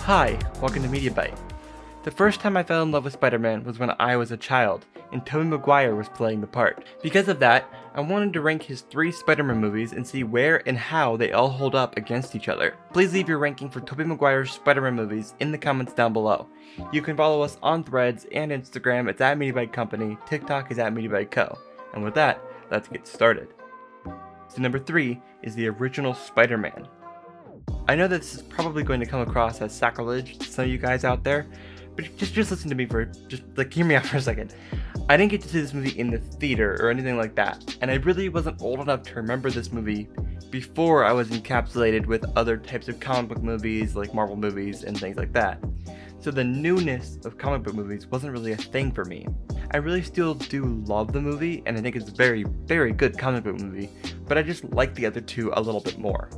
Hi, welcome to Media Bite. The first time I fell in love with Spider-Man was when I was a child, and Toby Maguire was playing the part. Because of that, I wanted to rank his 3 Spider-Man movies and see where and how they all hold up against each other. Please leave your ranking for Toby Maguire's Spider-Man movies in the comments down below. You can follow us on Threads and Instagram, it's at MediaBite Company, TikTok is at MediaBite Co. And with that, let's get started. So number 3 is the original Spider-Man. I know that this is probably going to come across as sacrilege to some of you guys out there, but just listen to me hear me out for a second. I didn't get to see this movie in the theater or anything like that, and I really wasn't old enough to remember this movie before I was encapsulated with other types of comic book movies like Marvel movies and things like that. So the newness of comic book movies wasn't really a thing for me. I really still do love the movie, and I think it's a very, very good comic book movie, but I just like the other two a little bit more.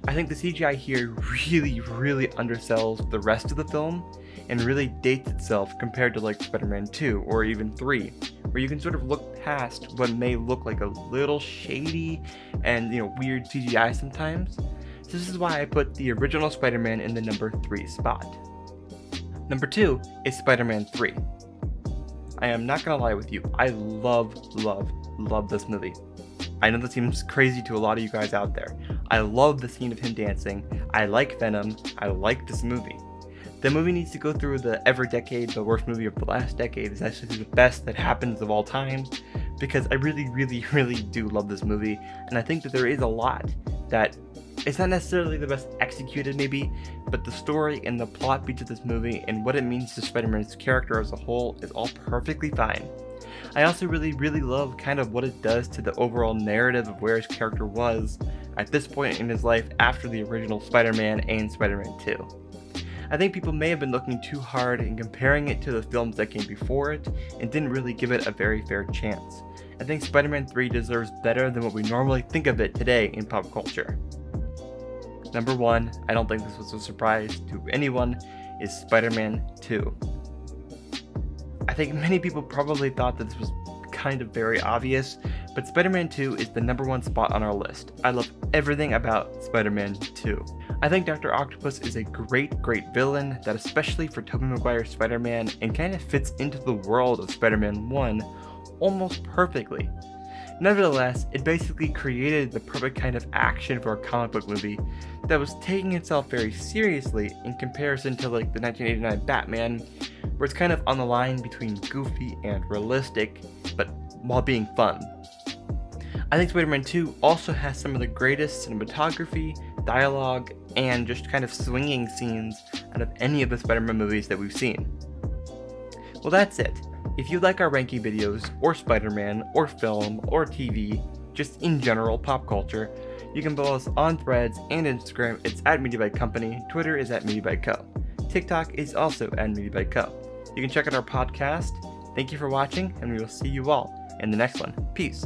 I think the CGI here really undersells the rest of the film and really dates itself compared to like Spider-Man 2 or even 3, where you can sort of look past what may look like a little shady and weird CGI sometimes. So this is why I put the original Spider-Man in the number 3 spot. Number 2 is Spider-Man 3. I am not gonna lie with you, I love this movie. I know that seems crazy to a lot of you guys out there. I love the scene of him dancing, I like Venom, I like this movie. The movie needs to go through the every decade, the worst movie of the last decade is actually the best that happens of all time, because I really do love this movie, and I think that there is a lot that it's not necessarily the best executed maybe, but the story and the plot beats of this movie and what it means to Spider-Man's character as a whole is all perfectly fine. I also really love kind of what it does to the overall narrative of where his character was at this point in his life after the original Spider-Man and Spider-Man 2. I think people may have been looking too hard and comparing it to the films that came before it and didn't really give it a very fair chance. I think Spider-Man 3 deserves better than what we normally think of it today in pop culture. Number 1, I don't think this was a surprise to anyone, is Spider-Man 2. I think many people probably thought that this was kind of very obvious, but Spider-Man 2 is the number 1 spot on our list. I love everything about Spider-Man 2. I think Dr. Octopus is a great villain that, especially for Tobey Maguire's Spider-Man, and kind of fits into the world of Spider-Man 1 almost perfectly. Nevertheless, it basically created the perfect kind of action for a comic book movie that was taking itself very seriously in comparison to like the 1989 Batman, where it's kind of on the line between goofy and realistic, but while being fun. I think Spider-Man 2 also has some of the greatest cinematography, dialogue, and just kind of swinging scenes out of any of the Spider-Man movies that we've seen. Well, that's it. If you like our ranking videos, or Spider-Man, or film, or TV, just in general pop culture, you can follow us on Threads and Instagram, it's at MediaBite Company, Twitter is at MediaBite Co. TikTok is also at MediaBite Co. You can check out our podcast. Thank you for watching, and we will see you all in the next one. Peace.